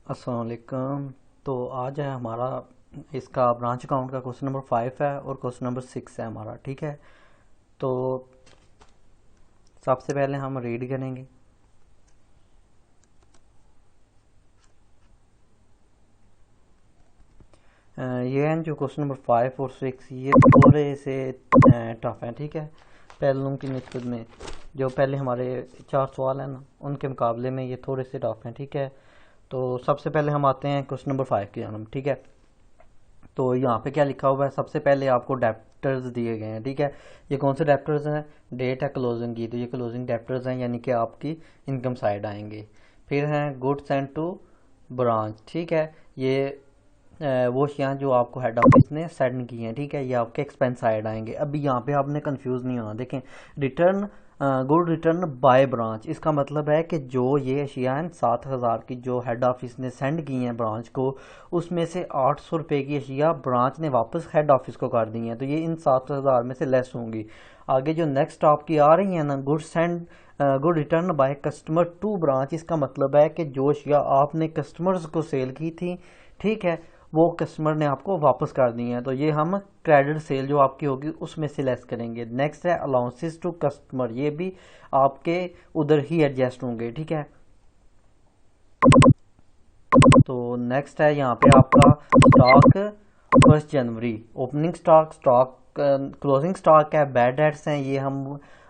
अस्सलाम वालेकुम। तो आज है हमारा इसका ब्रांच अकाउंट का क्वेश्चन नंबर 5 है और क्वेश्चन नंबर 6 है हमारा। ठीक है, तो सबसे पहले हम रीड करेंगे। ये हैं जो क्वेश्चन नंबर 5 और 6, ये थोड़े से टफ हैं। ठीक है, पहलुओं की निस्बत में जो पहले हमारे 4 सवाल हैं ना, उनके मुकाबले में ये थोड़े से टफ हैं। ठीक है, तो सबसे पहले हम आते हैं क्वेश्चन नंबर 5 की जानब। ठीक है, तो यहाँ पे क्या लिखा हुआ है, सबसे पहले आपको डेप्टर्स दिए गए हैं। ठीक है, ये कौन से डेप्टर्स हैं? डेट है क्लोजिंग की, तो ये क्लोजिंग डेप्टर्स हैं, यानी कि आपकी इनकम साइड आएंगे। फिर हैं गुड्स एंड टू ब्रांच। ठीक है, ये वो अशिया जो आपको हेड ऑफिस ने सेंड की हैं। ठीक है, ये आपके एक्सपेंस साइड आएंगे। अभी यहाँ पे आपने कंफ्यूज नहीं होना। देखें, return good return by branch, इसका मतलब है कि जो ये अशिया हैं 7,000 की जो हेड ऑफिस ने सेंड की हैं ब्रांच को, उसमें से 800 रुपये की अशिया ब्रांच ने वापस हेड ऑफिस को कर दी हैं, तो ये इन 7,000 में से लेस होंगी। आगे जो नेक्स्ट आपकी आ रही है ना, good return by customer to branch, इसका मतलब है कि जो अशिया आपने कस्टमर्स को सेल की थी, ठीक है, वो कस्टमर ने आपको वापस कर दी है, तो ये हम क्रेडिट सेल जो आपकी होगी उसमें से लेस करेंगे। नेक्स्ट है अलाउंसेस टू कस्टमर, ये भी आपके उधर ही एडजस्ट होंगे। ठीक है, तो नेक्स्ट है यहाँ पे आपका स्टॉक 1 जनवरी, ओपनिंग स्टॉक, क्लोजिंग स्टॉक है, बैड डेट्स हैं, ये हम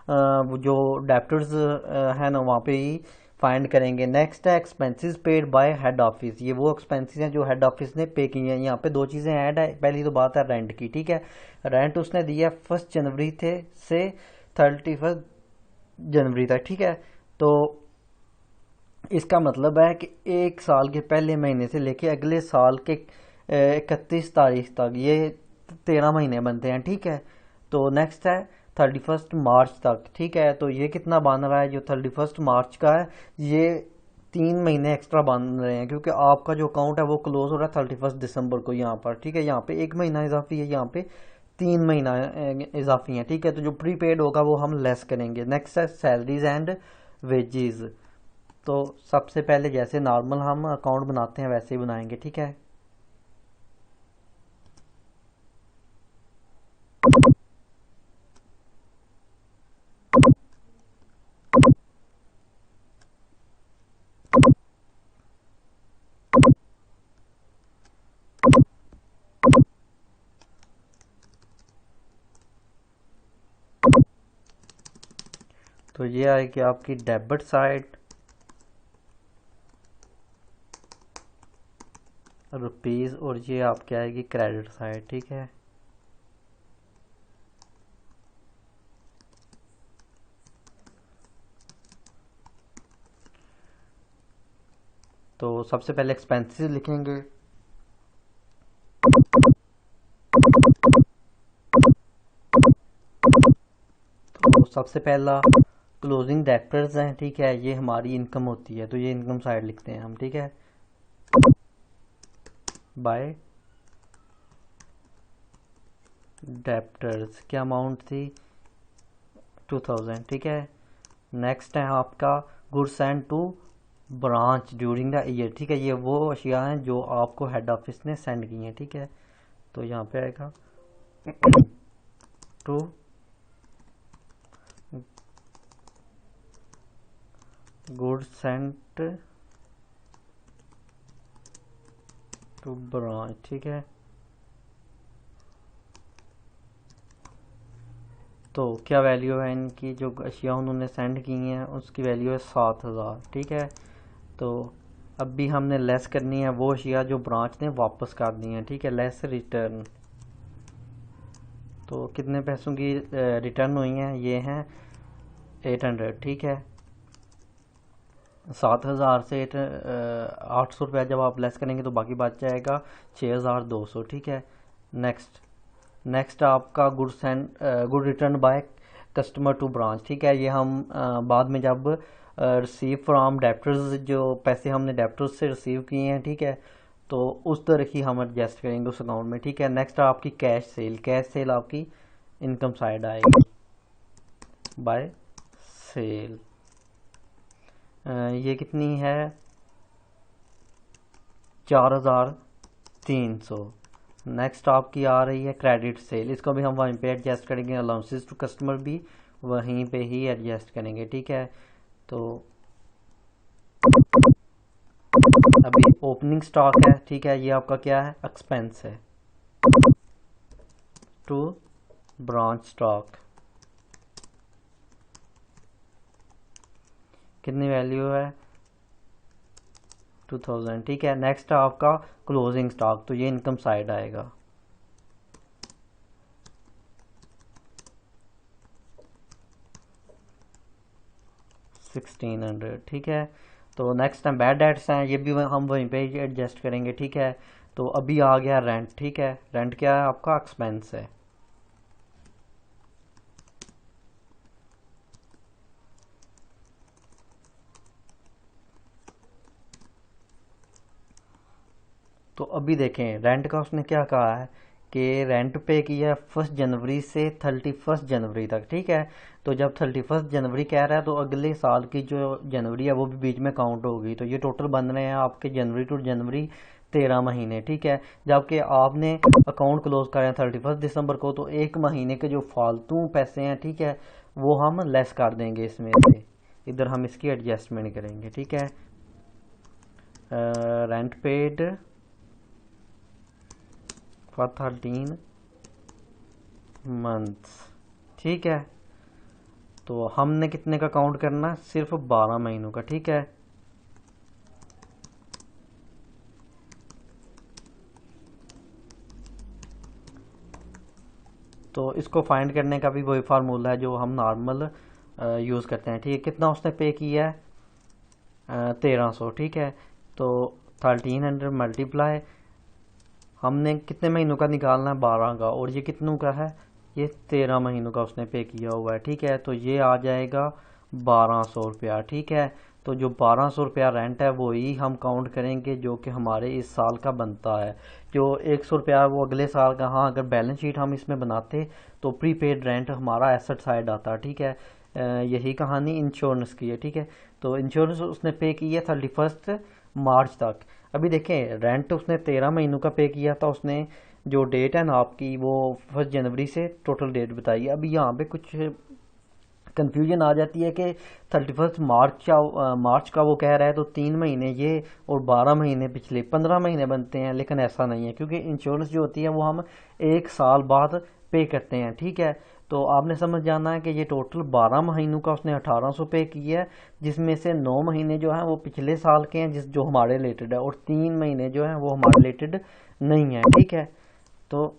वो जो डेप्टर्स है ना वहाँ पे ही फाइंड करेंगे। नेक्स्ट है expenses paid by head office, ये वो एक्सपेंसेस हैं जो हेड ऑफिस ने पे किए हैं। यहाँ पे दो चीज़ें ऐड है। पहली तो बात है रेंट की। ठीक है, रेंट उसने दिया 1 जनवरी थे से 31 जनवरी तक। ठीक है, तो इसका मतलब है कि 1 साल के पहले महीने से लेके अगले साल के 31 तारीख तक ये 13 महीने बनते हैं। ठीक है, तो नेक्स्ट है 31 मार्च तक। ठीक है, तो ये कितना बन रहा है, जो 31 मार्च का है, ये 3 महीने एक्स्ट्रा बन रहे हैं, क्योंकि आपका जो अकाउंट है वो क्लोज हो रहा है 31 दिसंबर को यहाँ पर। ठीक है, यहाँ पे 1 महीना इजाफी है, यहाँ पे 3 महीना इजाफी है। ठीक है, तो जो प्रीपेड होगा वो हम लेस करेंगे। नेक्स्ट है सैलरीज एंड वेजेस, तो सबसे पहले जैसे नॉर्मल हम अकाउंट बनाते हैं वैसे ही बनाएंगे। ठीक है, तो ये आएगी आपकी डेबिट साइड रुपीज़, और ये आपकी आएगी क्रेडिट साइड। ठीक है, तो सबसे पहले एक्सपेंसेस लिखेंगे। तो सबसे पहला क्लोजिंग डेप्टर्स हैं। ठीक है, ये हमारी इनकम होती है, तो ये इनकम साइड लिखते हैं हम। ठीक है, बाय डेप्टर्स क्या अमाउंट थी, 2000। ठीक है, नेक्स्ट है आपका goods and to branch during the year. ठीक है, ये वो अशिया हैं जो आपको हेड ऑफिस ने सेंड की हैं। ठीक है, तो यहाँ पे आएगा to goods sent to branch. ठीक है, तो क्या वैल्यू है इनकी, जो अशिया उन्होंने सेंड की हैं उसकी वैल्यू है 7,000। ठीक है, तो अब भी हमने लेस करनी है वो अशिया जो ब्रांच ने वापस कर दी हैं। ठीक है, लेस रिटर्न, तो कितने पैसों की रिटर्न हुई हैं, ये हैं 800। ठीक है, 7,000 से 800 रुपया जब आप लेस करेंगे तो बाकी बच जाएगा 6,200। ठीक है, नेक्स्ट नेक्स्ट आपका good return by customer to branch. ठीक है, ये हम बाद में जब रिसीव फ्रॉम डेप्टर्स, जो पैसे हमने डेप्टर्स से रिसीव किए हैं, ठीक है, तो उस तरह ही हम एडजस्ट करेंगे उस अकाउंट में। ठीक है, नेक्स्ट आपकी कैश सेल आपकी इनकम साइड आएगी बाय सेल। ये कितनी है, 4300। नेक्स्ट आपकी आ रही है क्रेडिट सेल, इसको भी हम वहीं पे एडजस्ट करेंगे, अलाउंसेस टू कस्टमर भी वहीं पे ही एडजस्ट करेंगे, ठीक है। तो अभी ओपनिंग स्टॉक है, ठीक है, ये आपका क्या है, एक्सपेंस है टू ब्रांच स्टॉक, कितनी वैल्यू है 2000, ठीक है। नेक्स्ट आपका क्लोजिंग स्टॉक, तो ये इनकम साइड आएगा, 1600, ठीक है। तो नेक्स्ट टाइम बैड डेट्स हैं, ये भी हम वहीं पे एडजस्ट करेंगे, ठीक है। तो अभी आ गया रेंट, ठीक है, रेंट क्या है आपका, एक्सपेंस है, तो अभी देखें रेंट का उसने क्या कहा है कि रेंट पे किया 1 जनवरी से 31 जनवरी तक, ठीक है। तो जब 31 जनवरी कह रहा है तो अगले साल की जो जनवरी है वो भी बीच में काउंट होगी, तो ये टोटल बन रहे हैं आपके जनवरी टू जनवरी 13 महीने, ठीक है। जबकि आपने अकाउंट क्लोज करें 31 दिसंबर को, तो एक महीने के जो फालतू पैसे हैं, ठीक है, वो हम लेस कर देंगे इसमें से, इधर हम इसकी एडजस्टमेंट करेंगे, ठीक है। रेंट पेड फॉर 13 मंथ्स, ठीक है। तो हमने कितने का काउंट करना है, सिर्फ 12 महीनों का, ठीक है। तो इसको फाइंड करने का भी वही फार्मूला है जो हम नॉर्मल यूज़ करते हैं, ठीक है। कितना उसने पे किया है 1300, ठीक है। तो 1300 मल्टीप्लाई, हमने कितने महीनों का निकालना है 12 का, और ये कितनों का है, ये 13 महीनों का उसने पे किया हुआ है, ठीक है। तो ये आ जाएगा 1200 रुपया, ठीक है। तो जो 1200 रुपया रेंट है वो ही हम काउंट करेंगे जो कि हमारे इस साल का बनता है। जो 100 रुपया वो अगले साल का, हाँ अगर बैलेंस शीट हम इसमें बनाते तो प्रीपेड रेंट हमारा एसेट साइड आता, ठीक है। यही कहानी इंश्योरेंस की है, ठीक है। तो इंश्योरेंस उसने पे की है 31 मार्च तक। अभी देखें रेंट उसने 13 महीनों का पे किया था, उसने जो डेट है ना आपकी वो 1 जनवरी से टोटल डेट बताई है। अभी यहाँ पे कुछ कंफ्यूजन आ जाती है कि 31 मार्च का वो कह रहा है तो 3 महीने ये और 12 महीने पिछले 15 महीने बनते हैं, लेकिन ऐसा नहीं है क्योंकि इंश्योरेंस जो होती है वो हम एक साल बाद पे करते हैं, ठीक है। तो आपने समझ जाना है कि ये टोटल 12 महीनों का उसने 1800 पे किया है, जिसमें से 9 महीने जो हैं वो पिछले साल के हैं जिस जो हमारे रिलेटेड है, और 3 महीने जो हैं वो हमारे रिलेटेड नहीं है, ठीक है। तो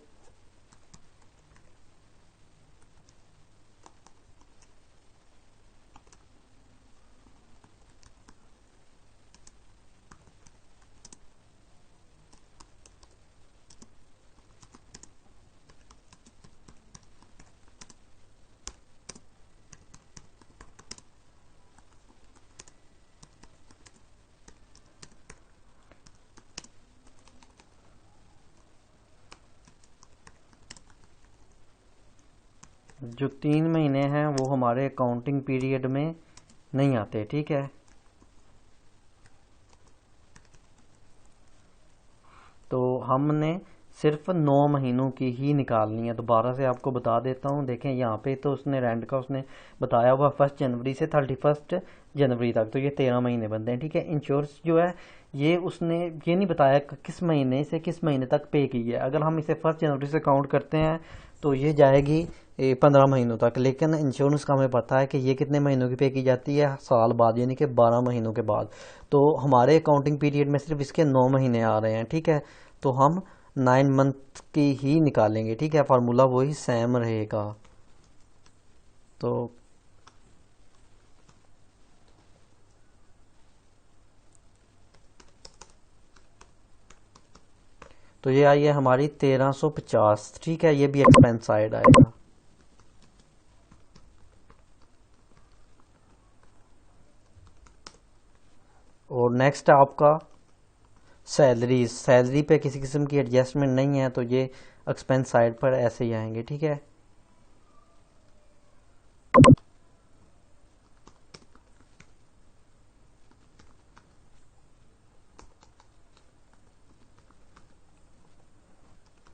जो 3 महीने हैं वो हमारे अकाउंटिंग पीरियड में नहीं आते, ठीक है। तो हमने सिर्फ 9 महीनों की ही निकालनी है। दोबारा से आपको बता देता हूँ, देखें यहाँ पे तो उसने रेंट का उसने बताया हुआ 1 जनवरी से 31 जनवरी तक, तो ये 13 महीने बनते हैं, ठीक है। इंश्योरेंस जो है ये उसने ये नहीं बताया कि किस महीने से किस महीने तक पे की है। अगर हम इसे 1 जनवरी से काउंट करते हैं तो ये जाएगी 15 महीनों तक, लेकिन इंश्योरेंस का हमें पता है कि ये कितने महीनों की पे की जाती है, साल बाद, यानी कि 12 महीनों के बाद। तो हमारे अकाउंटिंग पीरियड में सिर्फ इसके 9 महीने आ रहे हैं, ठीक है। तो हम 9 मंथ की ही निकालेंगे, ठीक है, फार्मूला वही सेम रहेगा। तो तो ये आई है हमारी 1350, ठीक है, ये भी एक्सपेंस साइड आएगा। और नेक्स्ट आपका सैलरी पे किसी किस्म की एडजस्टमेंट नहीं है, तो ये एक्सपेंस साइड पर ऐसे ही आएंगे, ठीक है।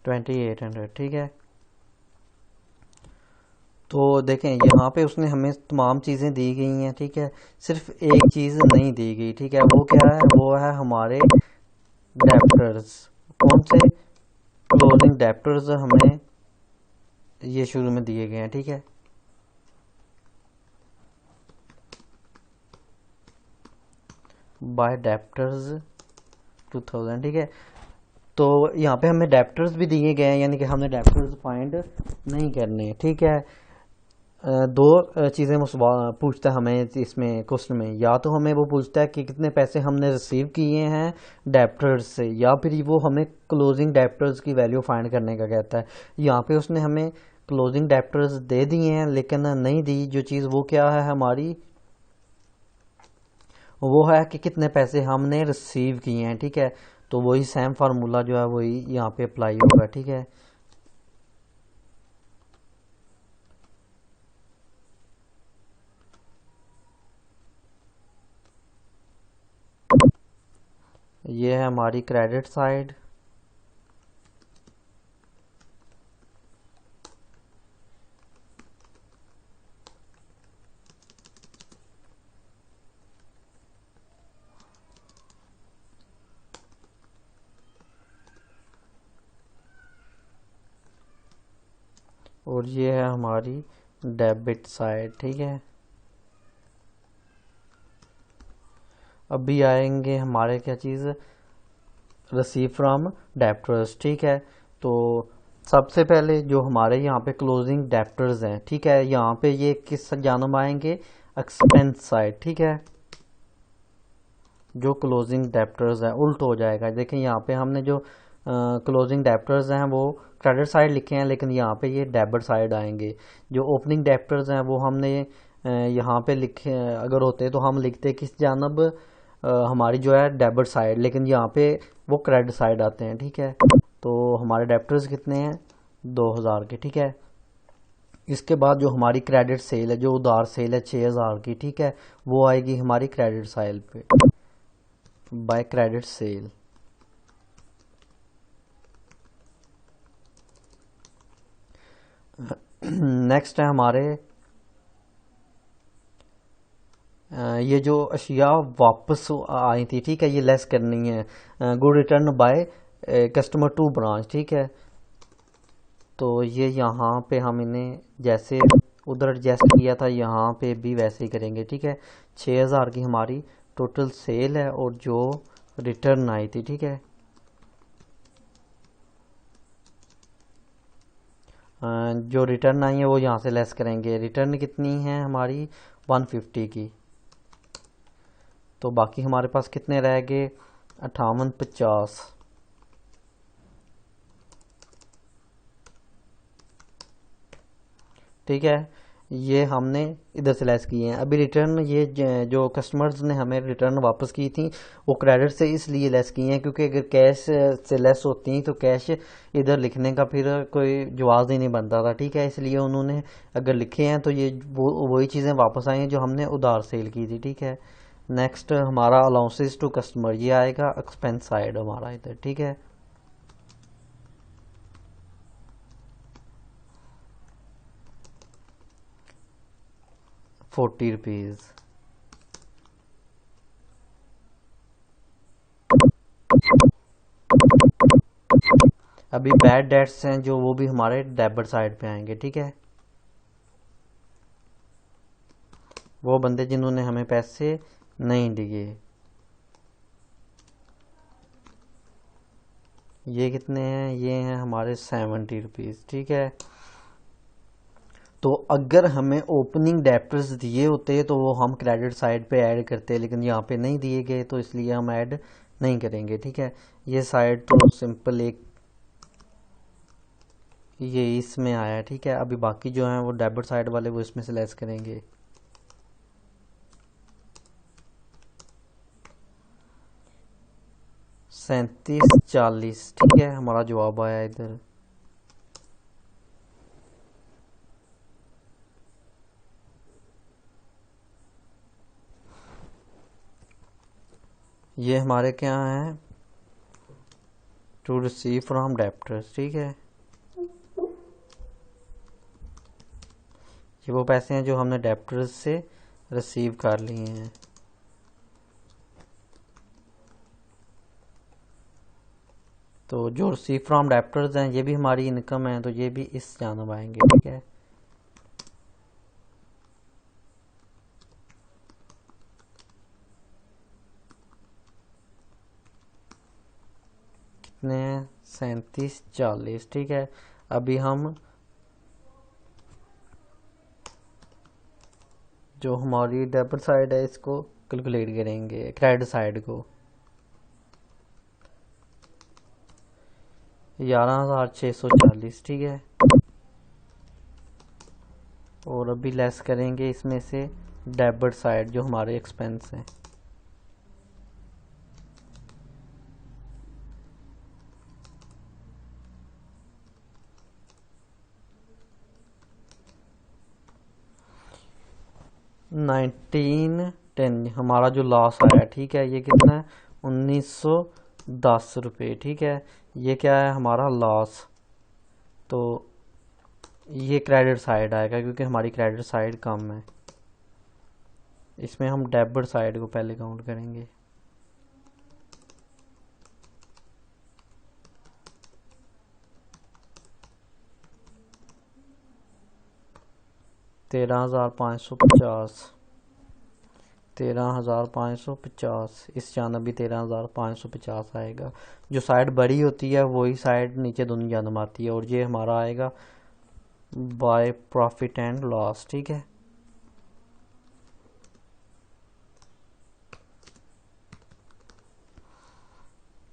2800, ठीक है। तो देखें यहाँ पे उसने हमें तमाम चीज़ें दी गई हैं, ठीक है। सिर्फ एक चीज़ नहीं दी गई, ठीक है। वो क्या है? वो है हमारे डेप्टर्स। कौन से? क्लोजिंग डेप्टर्स हमें ये शुरू में दिए गए हैं, ठीक है। बाय डेप्टर्स 2000, ठीक है। तो यहाँ पे हमें डेप्टर्स भी दिए गए हैं, यानी कि हमने डेप्टर्स फाइंड नहीं करने, ठीक है। दो चीज़ें वो पूछता है हमें इसमें क्वेश्चन में। या तो हमें वो पूछता है कि कितने पैसे हमने रिसीव किए हैं डेप्टर्स से, या फिर वो हमें क्लोजिंग डेप्टर्स की वैल्यू फाइंड करने का कहता है। यहाँ पे उसने हमें क्लोजिंग डेप्टर्स दे दिए हैं लेकिन नहीं दी जो चीज़, वो क्या है हमारी? वो है कि कितने पैसे हमने रिसीव किए हैं, ठीक है। तो वही सेम फार्मूला जो है वही यहाँ पे अप्लाई होगा, ठीक है। ये है हमारी क्रेडिट साइड। और ये है हमारी डेबिट साइड, ठीक है। अभी आएंगे हमारे क्या चीज़? रिसीव फ्रॉम डेप्टर्स, ठीक है। तो सबसे पहले जो हमारे यहाँ पे क्लोजिंग डेप्टर्स हैं, ठीक है, यहाँ पे ये किस जानब आएंगे? एक्सपेंस साइड, ठीक है। जो क्लोजिंग डेप्टर्स है उल्ट हो जाएगा। देखें यहाँ पे हमने जो क्लोजिंग डेप्टर्स हैं वो क्रेडिट साइड लिखे हैं, लेकिन यहाँ पे ये डेबिट साइड आएंगे। जो ओपनिंग डेप्टर्स हैं वो हमने यहाँ पे लिखे, अगर होते तो हम लिखते किस जानब? हमारी जो है डेबिट साइड, लेकिन यहाँ पे वो क्रेडिट साइड आते हैं, ठीक है। तो हमारे डेप्टर्स कितने हैं? 2000 के, ठीक है। इसके बाद जो हमारी क्रेडिट सेल है, जो उधार सेल है 6000 की, ठीक है, वो आएगी हमारी क्रेडिट साइड पे, बाय क्रेडिट सेल। नेक्स्ट है हमारे ये जो अशिया वापस आई थी, ठीक है, ये लेस करनी है। Good return by customer to branch, ठीक है। तो ये यहाँ पे हम इन्हें जैसे उधर एडजस्ट किया था यहाँ पे भी वैसे ही करेंगे, ठीक है। 6000 की हमारी टोटल सेल है और जो रिटर्न आई थी, ठीक है। जो रिटर्न आई है वो यहाँ से लेस करेंगे। रिटर्न कितनी है हमारी? 150 की। तो बाकी हमारे पास कितने रह गए? 5850, ठीक है। ये हमने इधर से लेस किए हैं। अभी रिटर्न ये जो कस्टमर्स ने हमें रिटर्न वापस की थी वो क्रेडिट से इसलिए लेस की हैं क्योंकि अगर कैश से लेस होती तो कैश इधर लिखने का फिर कोई जवाब ही नहीं बनता था, ठीक है। इसलिए उन्होंने अगर लिखे हैं तो ये वही चीज़ें वापस आई हैं जो हमने उधार सेल की थी, ठीक है। नेक्स्ट हमारा अलाउंसेस टू कस्टमर, ये आएगा एक्सपेंस साइड हमारा इधर, ठीक है। 40 रुपीज़। अभी बैड डेट्स हैं जो वो भी हमारे डेबिट साइड पे आएंगे, ठीक है। वो बंदे जिन्होंने हमें पैसे नहीं दिए। ये कितने हैं? ये हैं हमारे 70 रुपीज़, ठीक है। तो अगर हमें ओपनिंग डेप्टर्स दिए होते तो वो हम क्रेडिट साइड पे ऐड करते, लेकिन यहाँ पे नहीं दिए गए तो इसलिए हम ऐड नहीं करेंगे, ठीक है। ये साइड तो सिंपल एक ये इसमें आया, ठीक है। अभी बाकी जो हैं वो डेबिट साइड वाले वो इसमें से लेस करेंगे। 3740, ठीक है, हमारा जवाब आया इधर। ये हमारे क्या हैं? टू रिसीव फ्रॉम डेप्टर्स, ठीक है। ये वो पैसे हैं जो हमने डेप्टर्स से रिसीव कर लिए हैं। तो जो रिसीव फ्रॉम डेप्टर्स हैं ये भी हमारी इनकम है, तो ये भी इस जानब आएंगे, ठीक है। कितने हैं? 3740, ठीक है। अभी हम जो हमारी डेबिट साइड है इसको कैलकुलेट करेंगे क्रेडिट साइड को। 11,640, ठीक है। और अभी लेस करेंगे इसमें से डेबिट साइड जो हमारे एक्सपेंस हैं। $1910 हमारा जो लॉस आया, ठीक है। ये कितना है? 1910 रुपये, ठीक है। ये क्या है? हमारा लॉस। तो ये क्रेडिट साइड आएगा क्योंकि हमारी क्रेडिट साइड कम है। इसमें हम डेबिट साइड को पहले काउंट करेंगे। $13,550, 13,550 इस जानब भी 13,550 आएगा। जो साइड बड़ी होती है वही साइड नीचे दोनों जानब आती है। और ये हमारा आएगा बाय प्रॉफिट एंड लॉस, ठीक है।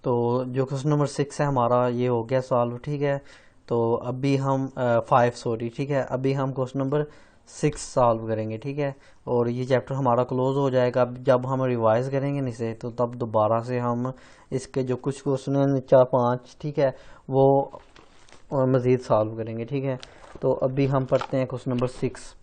तो जो क्वेश्चन नंबर 6 है हमारा ये हो गया सॉल्व, ठीक है। तो अभी हम 5 सॉरी, ठीक है। अभी हम क्वेश्चन नंबर 6 सॉल्व करेंगे, ठीक है। और ये चैप्टर हमारा क्लोज हो जाएगा। जब हम रिवाइज करेंगे इसे तो तब दोबारा से हम इसके जो कुछ क्वेश्चन हैं 4-5, ठीक है, वो मज़ीद सॉल्व करेंगे, ठीक है। तो अभी हम पढ़ते हैं क्वेश्चन नंबर 6।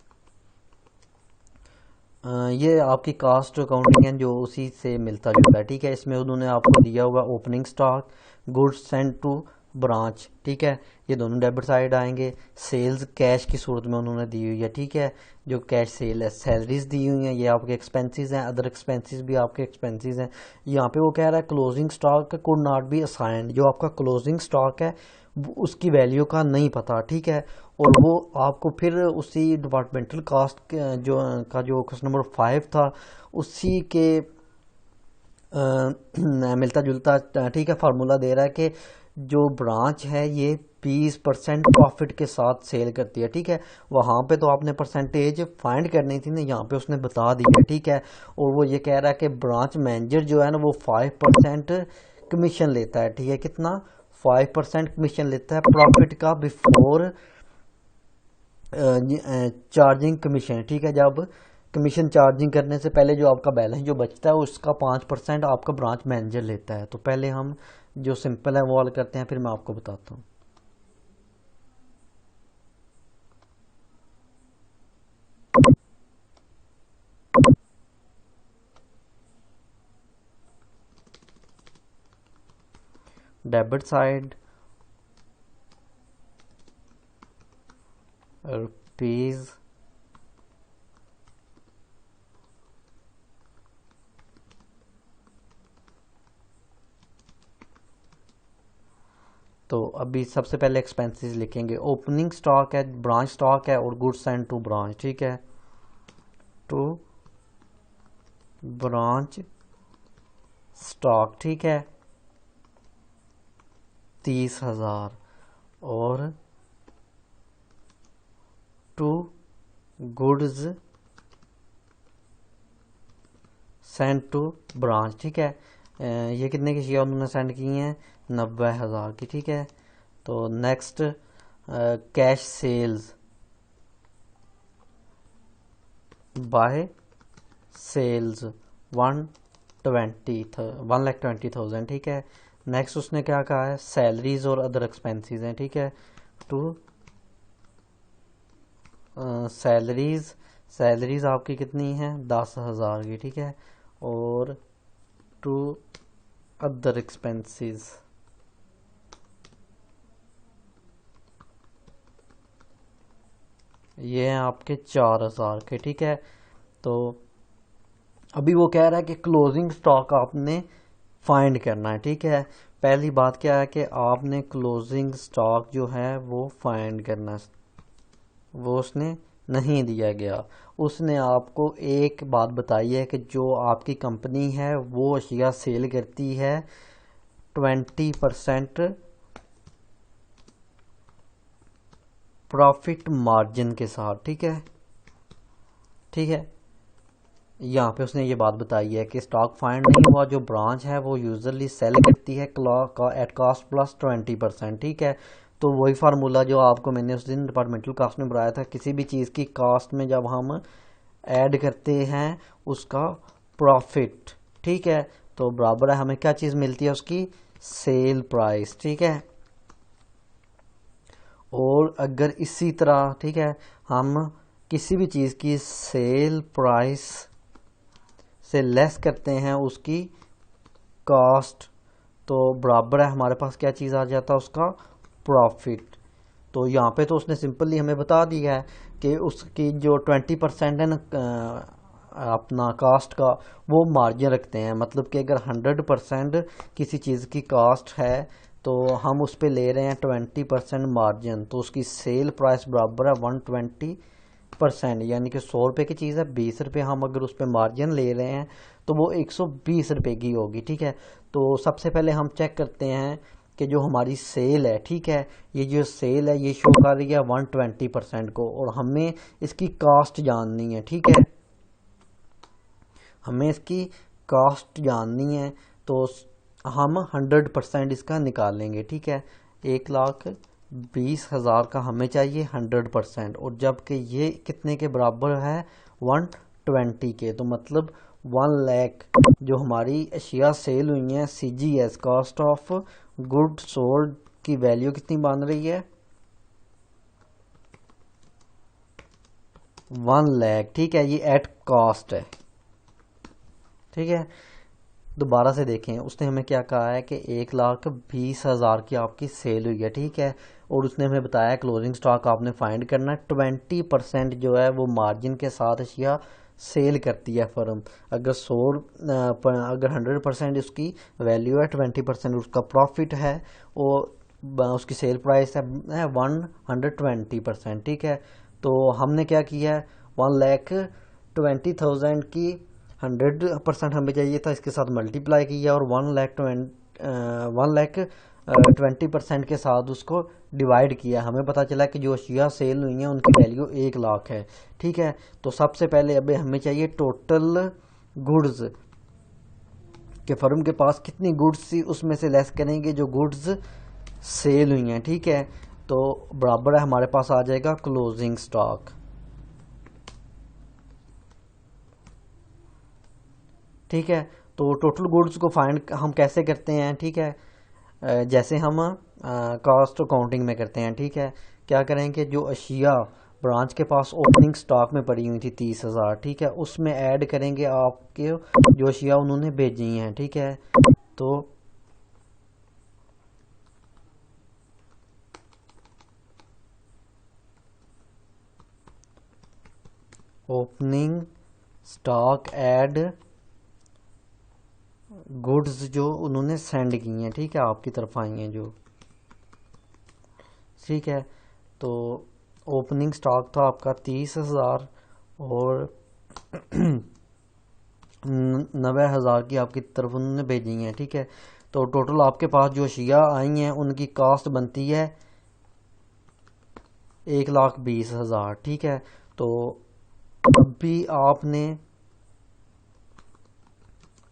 ये आपकी कास्ट अकाउंटिंग है जो उसी से मिलता जुलता है, ठीक है। इसमें उन्होंने आपको दिया होगा opening stock, goods send to branch, ठीक है। ये दोनों डेबिट साइड आएंगे। सेल्स कैश की सूरत में उन्होंने दी हुई है, ठीक है। जो कैश सेल है, सैलरीज दी हुई हैं, ये आपके एक्सपेंसेस हैं। अदर एक्सपेंसेस भी आपके एक्सपेंसेस हैं। यहाँ पे वो कह रहा है closing stock could not be assigned. जो आपका क्लोजिंग स्टॉक है उसकी वैल्यू का नहीं पता, ठीक है। और वो आपको फिर उसी डिपार्टमेंटल कास्ट जो क्वेश्चन नंबर 5 था उसी के मिलता जुलता, ठीक है, फार्मूला दे रहा है कि जो ब्रांच है ये 20% प्रॉफिट के साथ सेल करती है, ठीक है। वहाँ पे तो आपने परसेंटेज फाइंड करनी थी ना, यहाँ पे उसने बता दी है, ठीक है। और वो ये कह रहा है कि ब्रांच मैनेजर जो है ना वो 5% कमीशन लेता है, ठीक है। कितना? 5% कमीशन लेता है प्रॉफिट का बिफोर चार्जिंग कमीशन, ठीक है। जब कमीशन चार्जिंग करने से पहले जो आपका बैलेंस जो बचता है उसका 5% आपका ब्रांच मैनेजर लेता है। तो पहले हम जो सिंपल है वो हल करते हैं, फिर मैं आपको बताता हूँ। डेबिट साइड रुपीज तो अभी सबसे पहले एक्सपेंसेस लिखेंगे। ओपनिंग स्टॉक है, ब्रांच स्टॉक है, और गुड्स सेंड टू ब्रांच, ठीक है। टू ब्रांच स्टॉक, ठीक है, 30,000। और to goods send to branch, ठीक है। ये कितने की शेयर उन्होंने सेंड की हैं? 90,000 की, ठीक है। तो next cash sales by sales 1,20,000, ठीक है। नेक्स्ट उसने क्या कहा है? सैलरीज और अदर एक्सपेंसेस हैं, ठीक है। टू सैलरीज आपकी कितनी है? 10,000 की, ठीक है। और टू अदर एक्सपेंसेस ये हैं आपके 4000 के, ठीक है। तो अभी वो कह रहा है कि क्लोजिंग स्टॉक आपने फाइंड करना है, ठीक है। पहली बात क्या है कि आपने क्लोजिंग स्टॉक जो है वो फाइंड करना है, वो उसने नहीं दिया गया। उसने आपको एक बात बताई है कि जो आपकी कंपनी है वो अशिया सेल करती है 20% प्रॉफिट मार्जिन के साथ, ठीक है, ठीक है। यहाँ पे उसने ये बात बताई है कि स्टॉक फाइंड नहीं हुआ, जो ब्रांच है वो यूजरली सेल करती है एट कॉस्ट प्लस 20%, ठीक है। तो वही फार्मूला जो आपको मैंने उस दिन डिपार्टमेंटल कास्ट में बताया था, किसी भी चीज़ की कास्ट में जब हम ऐड करते हैं उसका प्रॉफिट, ठीक है, तो बराबर है हमें क्या चीज़ मिलती है, उसकी सेल प्राइस, ठीक है। और अगर इसी तरह, ठीक है, हम किसी भी चीज़ की सेल प्राइस से लेस करते हैं उसकी कॉस्ट, तो बराबर है हमारे पास क्या चीज़ आ जाता है, उसका प्रॉफिट। तो यहाँ पे तो उसने सिंपली हमें बता दिया है कि उसकी जो 20% है ना अपना कास्ट का, वो मार्जिन रखते हैं। मतलब कि अगर 100% किसी चीज़ की कास्ट है तो हम उस पर ले रहे हैं 20% मार्जिन, तो उसकी सेल प्राइस बराबर है 120%, यानी कि 100 रुपये की चीज़ है, 20 रुपये हम अगर उस पर मार्जिन ले रहे हैं तो वो 120 रुपये की होगी, ठीक है। तो सबसे पहले हम चेक करते हैं कि जो हमारी सेल है, ठीक है, ये जो सेल है ये शो कर रही है 120% को, और हमें इसकी कास्ट जाननी है, ठीक है, हमें इसकी कास्ट जाननी है। तो हम 100% इसका निकालेंगे, ठीक है। 1,20,000 का हमें चाहिए 100%, और जबकि ये कितने के बराबर है, 120 के, तो मतलब 1 लाख जो हमारी अशिया सेल हुई हैं, CGS cost of good sold की वैल्यू कितनी बन रही है, 1 लाख, ठीक है, ये एट कॉस्ट है, ठीक है। दोबारा से देखें, उसने हमें क्या कहा है कि 1,20,000 की आपकी सेल हुई है, ठीक है, और उसने हमें बताया क्लोजिंग स्टॉक आपने फाइंड करना है, 20% जो है वो मार्जिन के साथ अशिया सेल करती है फर्म। अगर 100% उसकी वैल्यू है, 20% उसका प्रॉफिट है, और उसकी सेल प्राइस है 120%, ठीक है। तो हमने क्या किया है, 1,20,000 की 100% हमें चाहिए था, इसके साथ मल्टीप्लाई किया, और 1,20% के साथ उसको डिवाइड किया। हमें पता चला कि जो अशिया सेल हुई हैं उनकी वैल्यू 1 लाख है, ठीक है। तो सबसे पहले अभी हमें चाहिए टोटल गुड्स कि फर्म के पास कितनी गुड्स थी, उसमें से लेस करेंगे जो गुड्स सेल हुई हैं, ठीक है। तो बराबर है हमारे पास आ जाएगा क्लोजिंग स्टॉक, ठीक है। तो टोटल गुड्स को फाइंड हम कैसे करते हैं, ठीक है, जैसे हम कॉस्ट अकाउंटिंग में करते हैं, ठीक है। क्या करेंगे, जो अशिया ब्रांच के पास ओपनिंग स्टॉक में पड़ी हुई थी 30,000, ठीक है, उसमें ऐड करेंगे आपके जो अशिया उन्होंने भेजी हैं, ठीक है। तो ओपनिंग स्टॉक ऐड गुड्स जो उन्होंने सेंड की हैं, ठीक है, आपकी तरफ आई हैं जो, ठीक है। तो ओपनिंग स्टॉक था आपका 30,000, और 90,000 की आपकी तरफ उन्होंने भेजी हैं, ठीक है। तो टोटल आपके पास जो अशिया आई हैं उनकी कास्ट बनती है 1,20,000, ठीक है। तो अभी आपने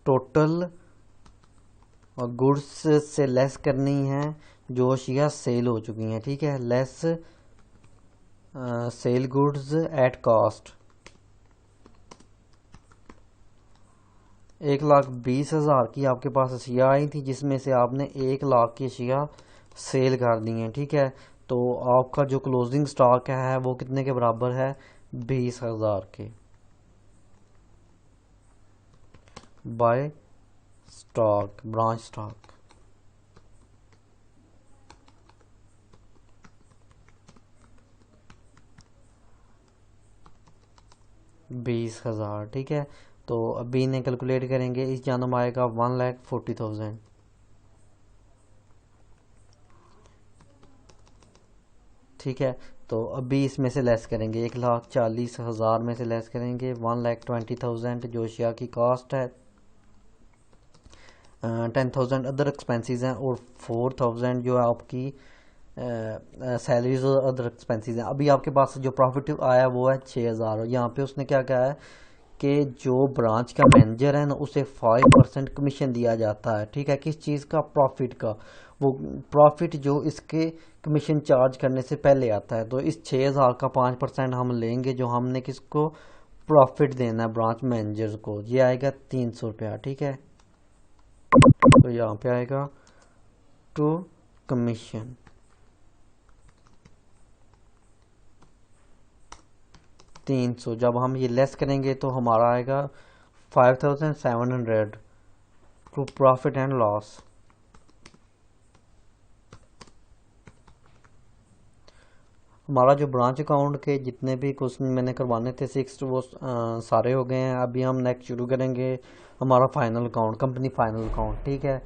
टोटल गुड्स से लेस करनी है जो अशिया सेल हो चुकी हैं, ठीक है, less sell goods at cost. 1,20,000 की आपके पास अशिया आई थी, जिसमें से आपने 1 लाख की अशिया सेल कर दी हैं, ठीक है। तो आपका जो क्लोजिंग स्टॉक है वो कितने के बराबर है, 20,000 के, बाय स्टॉक ब्रांच स्टॉक। 20,000, ठीक है। तो अभी इन्हें कैलकुलेट करेंगे, इस जानम आएगा 1,40,000, ठीक है। तो अभी इसमें से लेस करेंगे, 1,40,000 में से लेस करेंगे 1,20,000 जो एशिया की कॉस्ट है, 10,000 अदर एक्सपेंसेस हैं, और 4,000 जो है आपकी सैलरीज और अदर एक्सपेंसेस हैं। अभी आपके पास जो प्रॉफिट आया वो है 6,000। यहाँ पे उसने क्या कहा है कि जो ब्रांच का मैनेजर है ना उसे 5% कमीशन दिया जाता है, ठीक है। किस चीज़ का? प्रॉफिट का। वो प्रॉफिट जो इसके कमीशन चार्ज करने से पहले आता है। तो इस 6,000 का 5% हम लेंगे, जो हमने किसको प्रॉफिट देना है ब्रांच मैनेजर को, ये आएगा 300 रुपया, ठीक है। तो यहाँ पे आएगा टू कमीशन 300। जब हम ये लेस करेंगे तो हमारा आएगा 5,700 टू प्रॉफिट एंड लॉस। हमारा जो ब्रांच अकाउंट के जितने भी क्वेश्चन मैंने करवाने थे 6 वो सारे हो गए हैं। अभी हम नेक्स्ट शुरू करेंगे हमारा final account, company final account, ठीक है।